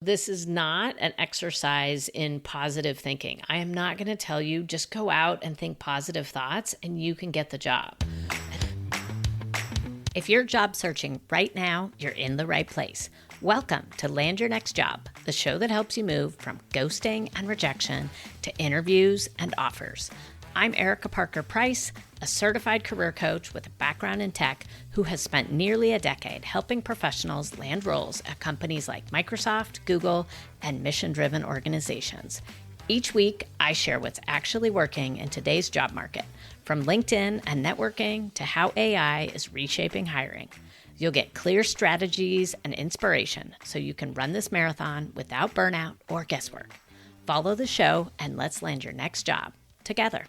This is not an exercise in positive thinking. I am not going to tell you just go out and think positive thoughts and you can get the job. If you're job searching right now, you're in the right place. Welcome to Land Your Next Job, the show that helps you move from ghosting and rejection to interviews and offers. I'm Erika Parker-Price, a certified career coach with a background in tech who has spent nearly a decade helping professionals land roles at companies like Microsoft, Google, and mission-driven organizations. Each week, I share what's actually working in today's job market, from LinkedIn and networking to how AI is reshaping hiring. You'll get clear strategies and inspiration so you can run this marathon without burnout or guesswork. Follow the show and let's land your next job together.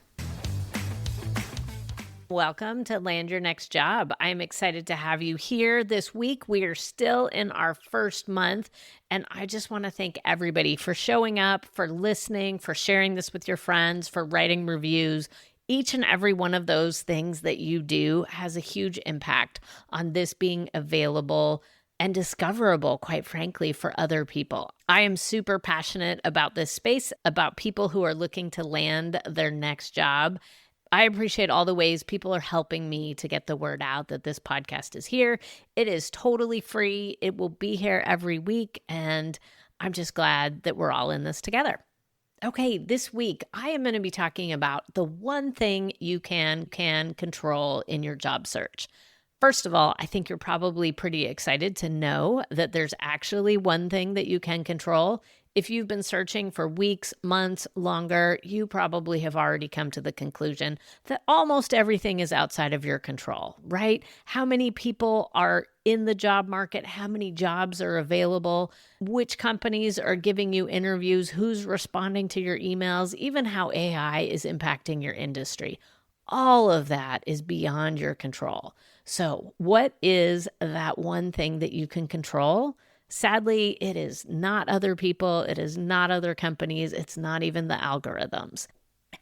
Welcome to Land Your Next Job. I'm excited to have you here this week. We are still in our first month, and I just want to thank everybody for showing up, for listening, for sharing this with your friends, for writing reviews. Each and every one of those things that you do has a huge impact on this being available and discoverable, quite frankly, for other people. I am super passionate about this space, about people who are looking to land their next job. I appreciate all the ways people are helping me to get the word out that this podcast is here. It is totally free. It will be here every week, and I'm just glad that we're all in this together. Okay, this week, I am going to be talking about the one thing you can control in your job search. First of all, I think you're probably pretty excited to know that there's actually one thing that you can control. If you've been searching for weeks, months, longer, you probably have already come to the conclusion that almost everything is outside of your control, right? How many people are in the job market? How many jobs are available? Which companies are giving you interviews? Who's responding to your emails? Even how AI is impacting your industry. All of that is beyond your control. So, what is that one thing that you can control? Sadly, it is not other people, it is not other companies, it's not even the algorithms.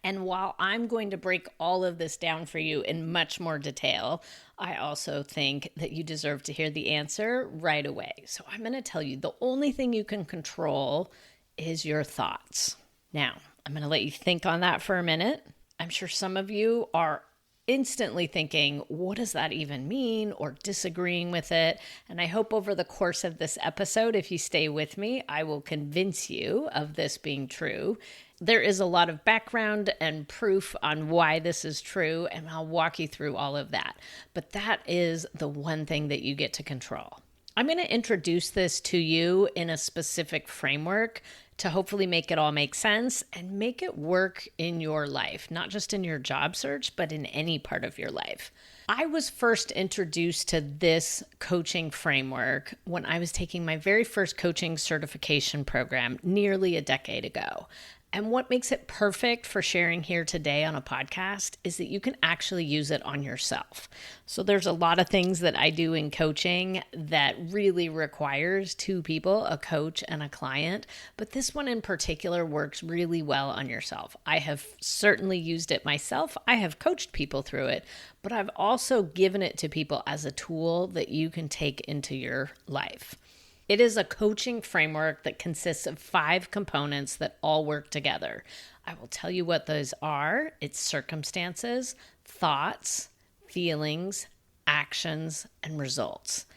And while I'm going to break all of this down for you in much more detail, I also think that you deserve to hear the answer right away. So I'm going to tell you the only thing you can control is your thoughts. Now, I'm going to let you think on that for a minute. I'm sure some of you are instantly thinking, what does that even mean, or disagreeing with it? And I hope over the course of this episode, if you stay with me, I will convince you of this being true. There is a lot of background and proof on why this is true, and I'll walk you through all of that. But that is the one thing that you get to control. I'm going to introduce this to you in a specific framework to hopefully make it all make sense and make it work in your life, not just in your job search, but in any part of your life. I was first introduced to this coaching framework when I was taking my very first coaching certification program nearly a decade ago. And what makes it perfect for sharing here today on a podcast is that you can actually use it on yourself. So there's a lot of things that I do in coaching that really requires two people, a coach and a client, but this one in particular works really well on yourself. I have certainly used it myself. I have coached people through it, but I've also given it to people as a tool that you can take into your life. It is a coaching framework that consists of 5 components that all work together. I will tell you what those are. It's circumstances, thoughts, feelings, actions, and results.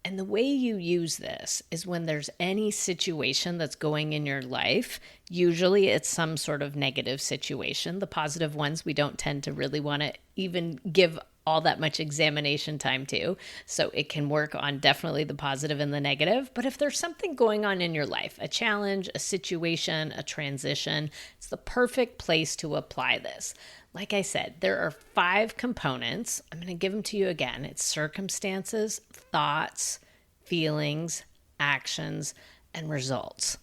And the way you use this is when there's any situation that's going in your life, usually it's some sort of negative situation. The positive ones we don't tend to really want to even give all that much examination time to. So it can work on definitely the positive and the negative. But if there's something going on in your life, a challenge, a situation, a transition, it's the perfect place to apply this. Like I said, there are 5 components. I'm going to give them to you again. It's circumstances, thoughts, feelings, actions, and results.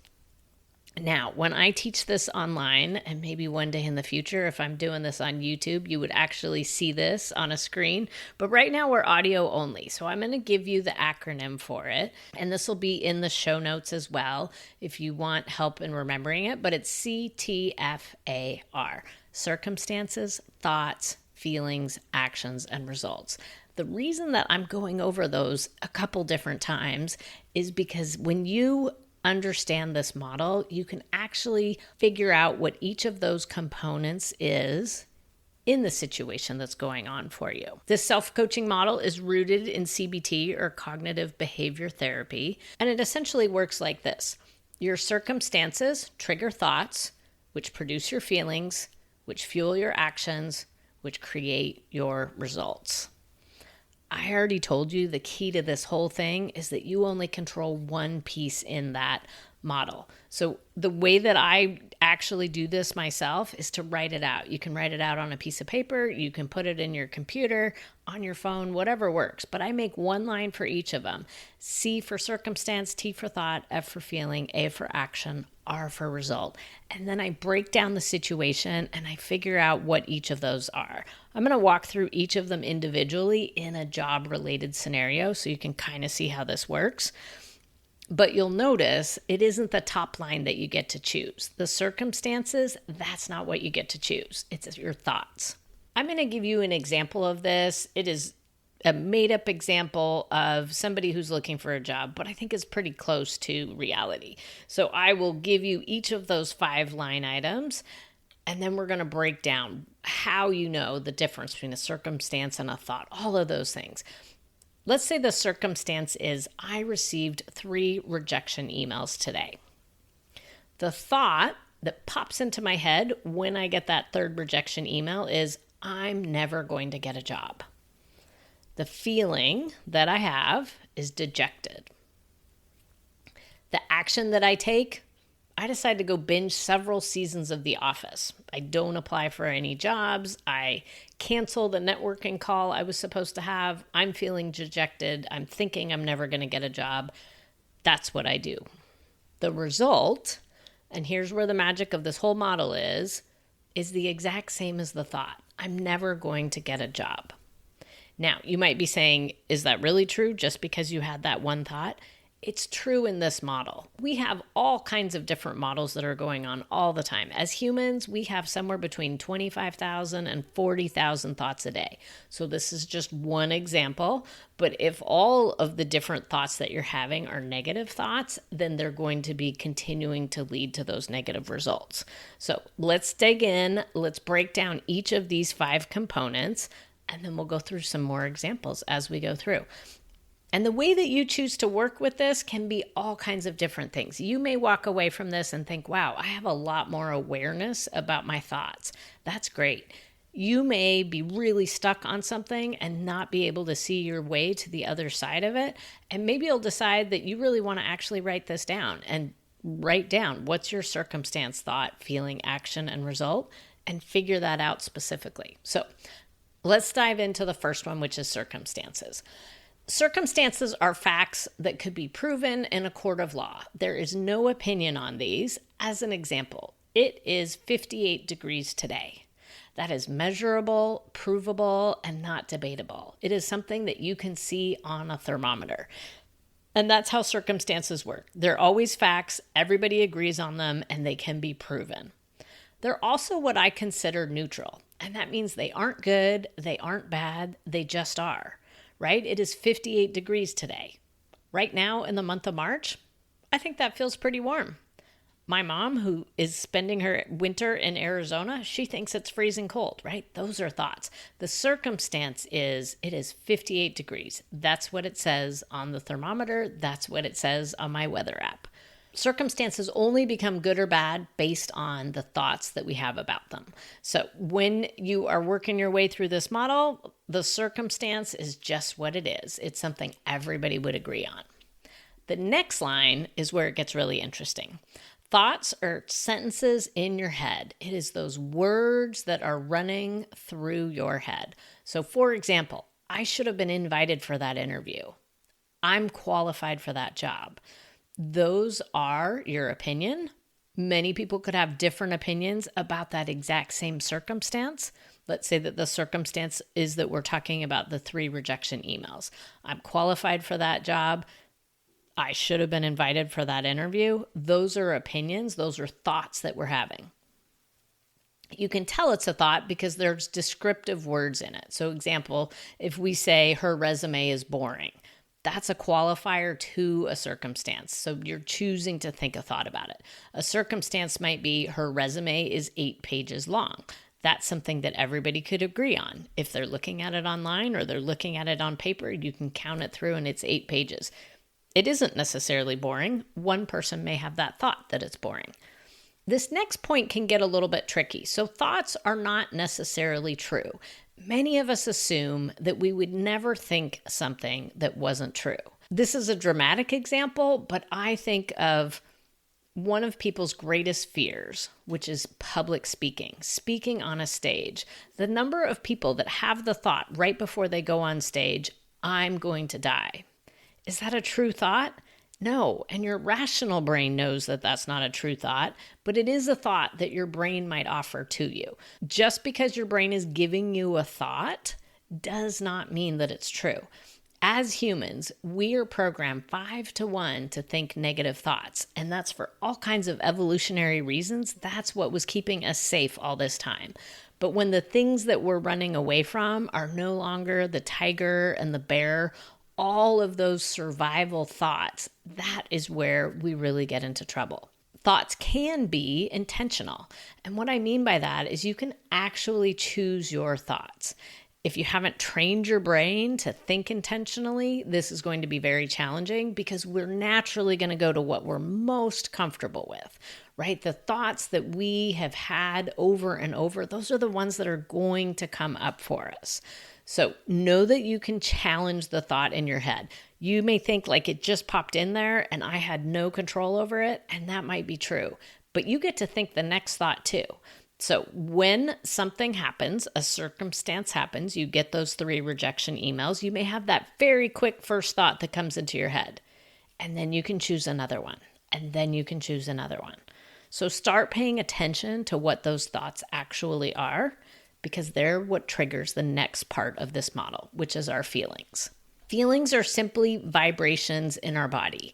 Now, when I teach this online, and maybe one day in the future, if I'm doing this on YouTube, you would actually see this on a screen. But right now we're audio only. So I'm going to give you the acronym for it. And this will be in the show notes as well if you want help in remembering it. But it's CTFAR, circumstances, thoughts, feelings, actions, and results. The reason that I'm going over those a couple different times is because when you understand this model, you can actually figure out what each of those components is in the situation that's going on for you. This self-coaching model is rooted in CBT, or cognitive behavior therapy, and it essentially works like this. Your circumstances trigger thoughts, which produce your feelings, which fuel your actions, which create your results. I already told you the key to this whole thing is that you only control one piece in that model. So the way that I actually do this myself is to write it out. You can write it out on a piece of paper. You can put it in your computer, on your phone, whatever works. But I make one line for each of them. C for circumstance, T for thought, F for feeling, A for action, R for result. And then I break down the situation and I figure out what each of those are. I'm going to walk through each of them individually in a job-related scenario so you can kind of see how this works. But you'll notice it isn't the top line that you get to choose. The circumstances, that's not what you get to choose. It's your thoughts. I'm going to give you an example of this. It is a made-up example of somebody who's looking for a job, but I think it's pretty close to reality. So I will give you each of those 5 line items, and then we're going to break down how you know the difference between a circumstance and a thought, all of those things. Let's say the circumstance is I received 3 rejection emails today. The thought that pops into my head when I get that 3rd rejection email is I'm never going to get a job. The feeling that I have is dejected. The action that I take, I decide to go binge several seasons of The Office. I don't apply for any jobs. I cancel the networking call I was supposed to have. I'm feeling dejected. I'm thinking I'm never going to get a job. That's what I do. The result, and here's where the magic of this whole model is the exact same as the thought. I'm never going to get a job. Now, you might be saying, is that really true just because you had that one thought? It's true in this model. We have all kinds of different models that are going on all the time. As humans, we have somewhere between 25,000 and 40,000 thoughts a day. So this is just one example. But if all of the different thoughts that you're having are negative thoughts, then they're going to be continuing to lead to those negative results. So let's dig in. Let's break down each of these 5 components, and then we'll go through some more examples as we go through. And the way that you choose to work with this can be all kinds of different things. You may walk away from this and think, wow, I have a lot more awareness about my thoughts. That's great. You may be really stuck on something and not be able to see your way to the other side of it. And maybe you'll decide that you really want to actually write this down and write down what's your circumstance, thought, feeling, action, and result, and figure that out specifically. So let's dive into the first one, which is circumstances. Circumstances are facts that could be proven in a court of law. There is no opinion on these. As an example, it is 58 degrees today. That is measurable, provable, and not debatable. It is something that you can see on a thermometer. And that's how circumstances work. They're always facts, everybody agrees on them, and they can be proven. They're also what I consider neutral, and that means they aren't good, they aren't bad, they just are. Right? It is 58 degrees today. Right now in the month of March, I think that feels pretty warm. My mom, who is spending her winter in Arizona, she thinks it's freezing cold, right? Those are thoughts. The circumstance is it is 58 degrees. That's what it says on the thermometer. That's what it says on my weather app. Circumstances only become good or bad based on the thoughts that we have about them. So when you are working your way through this model, the circumstance is just what it is. It's something everybody would agree on. The next line is where it gets really interesting. Thoughts are sentences in your head. It is those words that are running through your head. So for example, I should have been invited for that interview. I'm qualified for that job. Those are your opinion. Many people could have different opinions about that exact same circumstance. Let's say that the circumstance is that we're talking about the 3 rejection emails. I'm qualified for that job. I should have been invited for that interview. Those are opinions. Those are thoughts that we're having. You can tell it's a thought because there's descriptive words in it. So example, if we say her resume is boring, That's a qualifier to a circumstance. So you're choosing to think a thought about it. A circumstance might be her resume is 8 pages long. That's something that everybody could agree on. If they're looking at it online or they're looking at it on paper, you can count it through and it's 8 pages. It isn't necessarily boring. One person may have that thought that it's boring. This next point can get a little bit tricky. So thoughts are not necessarily true. Many of us assume that we would never think something that wasn't true. This is a dramatic example, but I think of one of people's greatest fears, which is public speaking, speaking on a stage. The number of people that have the thought right before they go on stage, I'm going to die. Is that a true thought? No, and your rational brain knows that that's not a true thought, but it is a thought that your brain might offer to you. Just because your brain is giving you a thought does not mean that it's true. As humans, we are programmed 5-to-1 to think negative thoughts, and that's for all kinds of evolutionary reasons. That's what was keeping us safe all this time. But when the things that we're running away from are no longer the tiger and the bear, all of those survival thoughts, that is where we really get into trouble. Thoughts can be intentional. And what I mean by that is you can actually choose your thoughts. If you haven't trained your brain to think intentionally, this is going to be very challenging because we're naturally going to go to what we're most comfortable with, right? The thoughts that we have had over and over, those are the ones that are going to come up for us. So know that you can challenge the thought in your head. You may think like it just popped in there and I had no control over it, and that might be true. But you get to think the next thought too. So when something happens, a circumstance happens, you get those 3 rejection emails, you may have that very quick first thought that comes into your head. And then you can choose another one. And then you can choose another one. So start paying attention to what those thoughts actually are, because they're what triggers the next part of this model, which is our feelings. Feelings are simply vibrations in our body.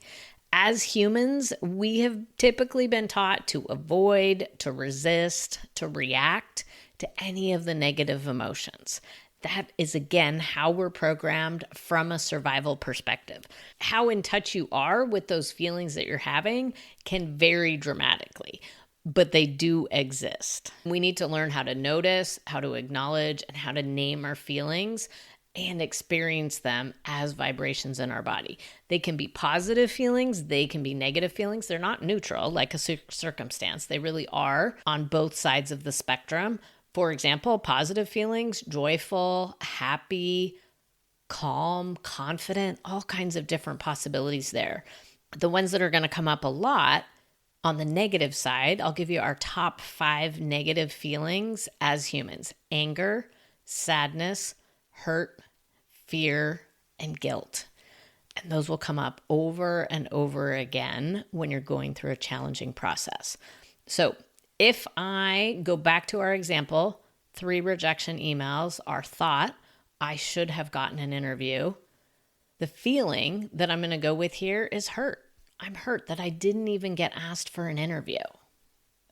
As humans, we have typically been taught to avoid, to resist, to react to any of the negative emotions. That is, again, how we're programmed from a survival perspective. How in touch you are with those feelings that you're having can vary dramatically, but they do exist. We need to learn how to notice, how to acknowledge, and how to name our feelings and experience them as vibrations in our body. They can be positive feelings, they can be negative feelings. They're not neutral like a circumstance. They really are on both sides of the spectrum. For example, positive feelings, joyful, happy, calm, confident, all kinds of different possibilities there. The ones that are going to come up a lot on the negative side, I'll give you our top 5 negative feelings as humans: anger, sadness, hurt, fear, and guilt. And those will come up over and over again when you're going through a challenging process. So if I go back to our example, 3 rejection emails, our thought, I should have gotten an interview. The feeling that I'm going to go with here is hurt. I'm hurt that I didn't even get asked for an interview.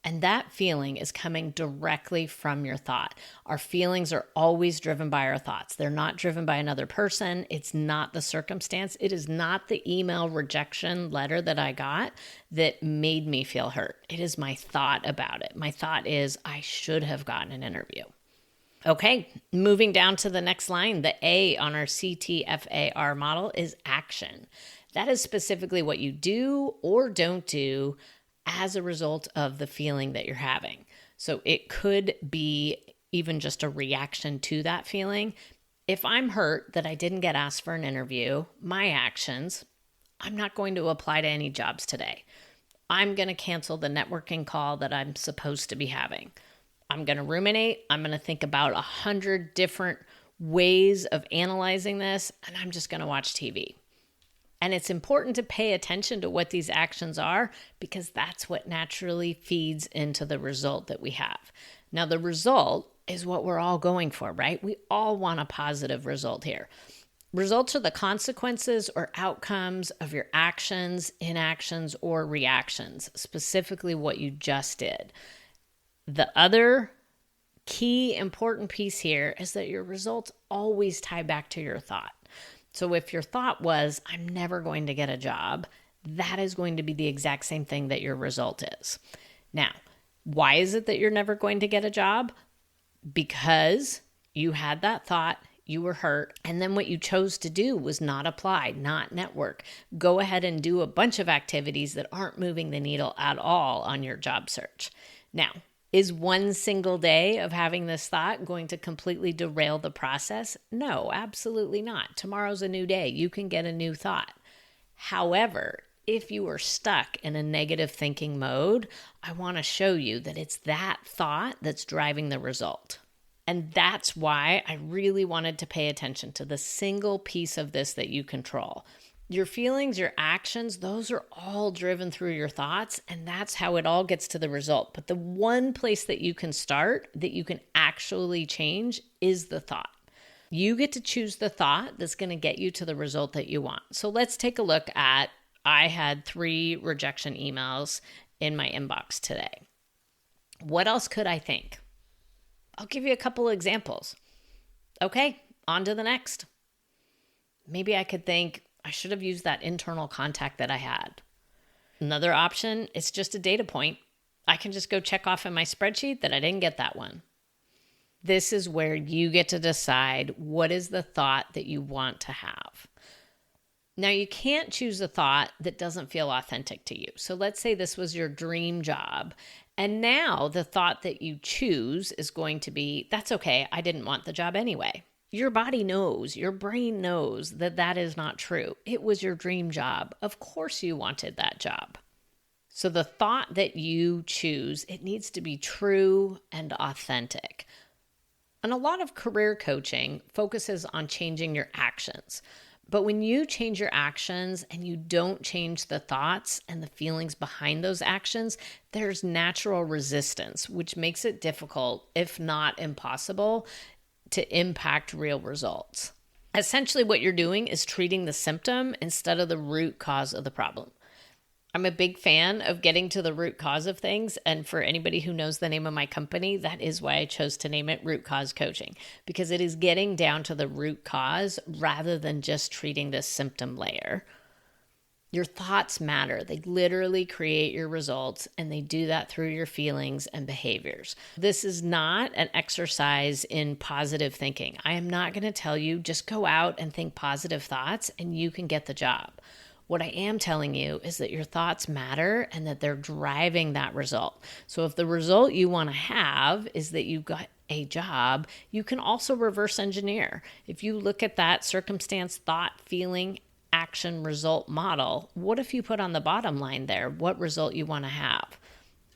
And that feeling is coming directly from your thought. Our feelings are always driven by our thoughts. They're not driven by another person. It's not the circumstance. It is not the email rejection letter that I got that made me feel hurt. It is my thought about it. My thought is, I should have gotten an interview. Okay, moving down to the next line, the A on our CTFAR model is action. That is specifically what you do or don't do as a result of the feeling that you're having. So it could be even just a reaction to that feeling. If I'm hurt that I didn't get asked for an interview, my actions, I'm not going to apply to any jobs today. I'm going to cancel the networking call that I'm supposed to be having. I'm going to ruminate. I'm going to think about 100 different ways of analyzing this, and I'm just going to watch TV. And it's important to pay attention to what these actions are, because that's what naturally feeds into the result that we have. Now, the result is what we're all going for, right? We all want a positive result here. Results are the consequences or outcomes of your actions, inactions, or reactions, specifically what you just did. The other key important piece here is that your results always tie back to your thought. So if your thought was, I'm never going to get a job, that is going to be the exact same thing that your result is. Now, why is it that you're never going to get a job? Because you had that thought, you were hurt, and then what you chose to do was not apply, not network. Go ahead and do a bunch of activities that aren't moving the needle at all on your job search. Now, is one single day of having this thought going to completely derail the process? No, absolutely not. Tomorrow's a new day. You can get a new thought. However, if you are stuck in a negative thinking mode, I want to show you that it's that thought that's driving the result. And that's why I really wanted to pay attention to the single piece of this that you control. Your feelings, your actions, those are all driven through your thoughts, and that's how it all gets to the result. But the one place that you can start, that you can actually change, is the thought. You get to choose the thought that's going to get you to the result that you want. So let's take a look at, I had 3 rejection emails in my inbox today. What else could I think? I'll give you a couple of examples. Okay, on to the next. Maybe I could think, I should have used that internal contact that I had. Another option, it's just a data point. I can just go check off in my spreadsheet that I didn't get that one. This is where you get to decide what is the thought that you want to have. Now, you can't choose a thought that doesn't feel authentic to you. So let's say this was your dream job. And now the thought that you choose is going to be, that's okay, I didn't want the job anyway. Your body knows, your brain knows that that is not true. It was your dream job. Of course you wanted that job. So the thought that you choose, it needs to be true and authentic. And a lot of career coaching focuses on changing your actions. But when you change your actions and you don't change the thoughts and the feelings behind those actions, there's natural resistance, which makes it difficult, if not impossible, to impact real results. Essentially, what you're doing is treating the symptom instead of the root cause of the problem. I'm a big fan of getting to the root cause of things. And for anybody who knows the name of my company, that is why I chose to name it Root Cause Coaching, because it is getting down to the root cause rather than just treating this symptom layer. Your thoughts matter. They literally create your results, and they do that through your feelings and behaviors. This is not an exercise in positive thinking. I am not going to tell you just go out and think positive thoughts and you can get the job. What I am telling you is that your thoughts matter and that they're driving that result. So if the result you want to have is that you got a job, you can also reverse engineer. If you look at that circumstance, thought, feeling, action, result model, what if you put on the bottom line there what result you want to have?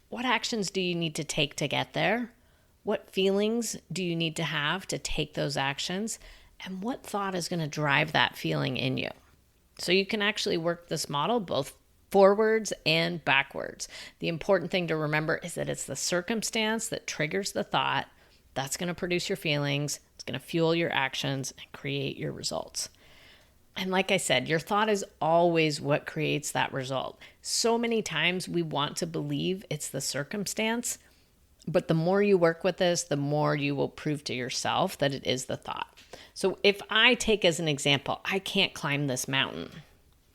What actions do you need to take to get there? What feelings do you need to have to take those actions? And what thought is going to drive that feeling in you? So you can actually work this model both forwards and backwards. The important thing to remember is that it's the circumstance that triggers the thought. That's going to produce your feelings. It's going to fuel your actions and create your results. And like I said, your thought is always what creates that result. So many times we want to believe it's the circumstance, but the more you work with this, the more you will prove to yourself that it is the thought. So if I take as an example, I can't climb this mountain,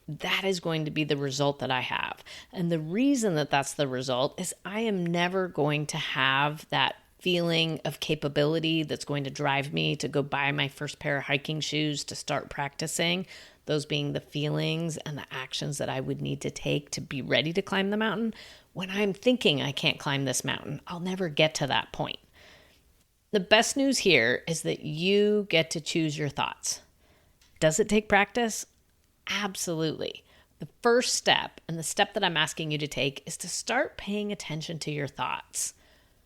that is going to be the result that I have. And the reason that that's the result is I am never going to have that feeling of capability that's going to drive me to go buy my first pair of hiking shoes to start practicing, those being the feelings and the actions that I would need to take to be ready to climb the mountain. When I'm thinking I can't climb this mountain, I'll never get to that point. The best news here is that you get to choose your thoughts. Does it take practice? Absolutely. The first step, and the step that I'm asking you to take, is to start paying attention to your thoughts.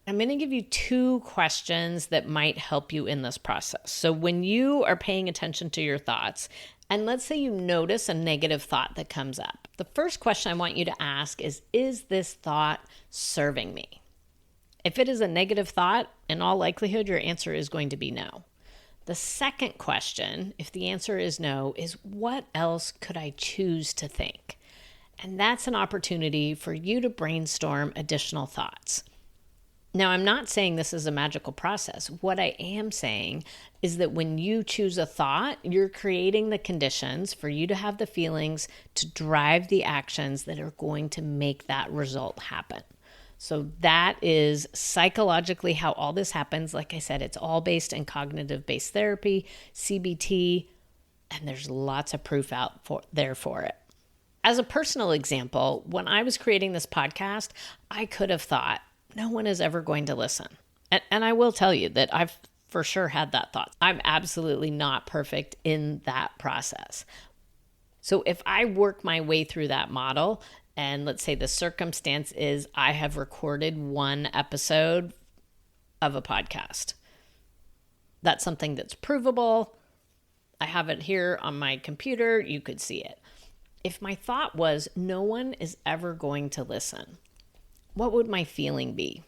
I'm going to give you 2 questions that might help you in this process. So when you are paying attention to your thoughts, and let's say you notice a negative thought that comes up, the first question I want you to ask is this thought serving me? If it is a negative thought, in all likelihood, your answer is going to be no. The second question, if the answer is no, is what else could I choose to think? And that's an opportunity for you to brainstorm additional thoughts. Now, I'm not saying this is a magical process. What I am saying is that when you choose a thought, you're creating the conditions for you to have the feelings to drive the actions that are going to make that result happen. So that is psychologically how all this happens. Like I said, it's all based in cognitive-based therapy, CBT, and there's lots of proof out there for it. As a personal example, when I was creating this podcast, I could have thought, no one is ever going to listen. And I will tell you that I've for sure had that thought. I'm absolutely not perfect in that process. So if I work my way through that model, and let's say the circumstance is I have recorded one episode of a podcast, that's something that's provable. I have it here on my computer. You could see it. If my thought was no one is ever going to listen, what would my feeling be?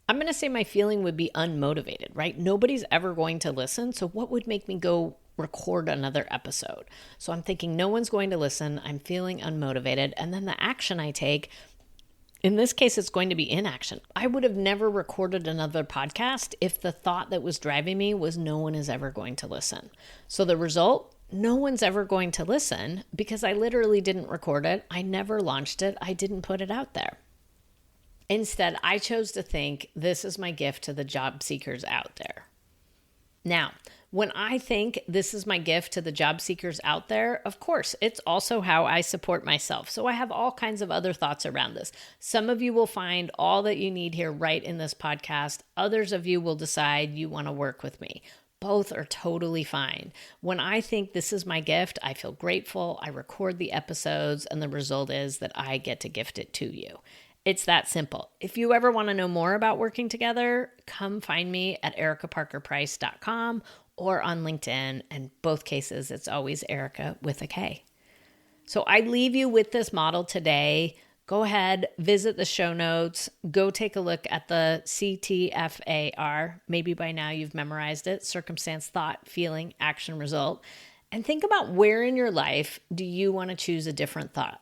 I'm going to say my feeling would be unmotivated, right? Nobody's ever going to listen. So what would make me go record another episode? So I'm thinking no one's going to listen. I'm feeling unmotivated. And then the action I take, in this case, it's going to be inaction. I would have never recorded another podcast if the thought that was driving me was no one is ever going to listen. So the result, no one's ever going to listen because I literally didn't record it. I never launched it. I didn't put it out there. Instead, I chose to think this is my gift to the job seekers out there. Now, when I think this is my gift to the job seekers out there, of course, it's also how I support myself. So I have all kinds of other thoughts around this. Some of you will find all that you need here right in this podcast. Others of you will decide you want to work with me. Both are totally fine. When I think this is my gift, I feel grateful. I record the episodes, and the result is that I get to gift it to you. It's that simple. If you ever want to know more about working together, come find me at erikaparkerprice.com or on LinkedIn. In both cases, it's always Erika with a K. So I leave you with this model today. Go ahead, visit the show notes, go take a look at the CTFAR. Maybe by now you've memorized it: circumstance, thought, feeling, action, result. And think about where in your life do you want to choose a different thought.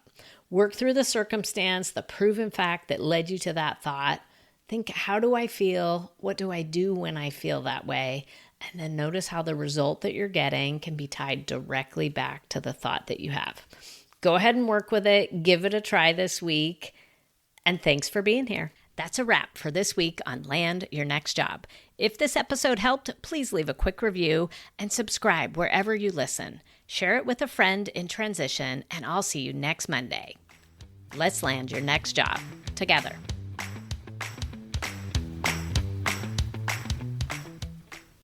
Work through the circumstance, the proven fact that led you to that thought. Think, how do I feel? What do I do when I feel that way? And then notice how the result that you're getting can be tied directly back to the thought that you have. Go ahead and work with it. Give it a try this week. And thanks for being here. That's a wrap for this week on Land Your Next Job. If this episode helped, please leave a quick review and subscribe wherever you listen. Share it with a friend in transition, and I'll see you next Monday. Let's land your next job together.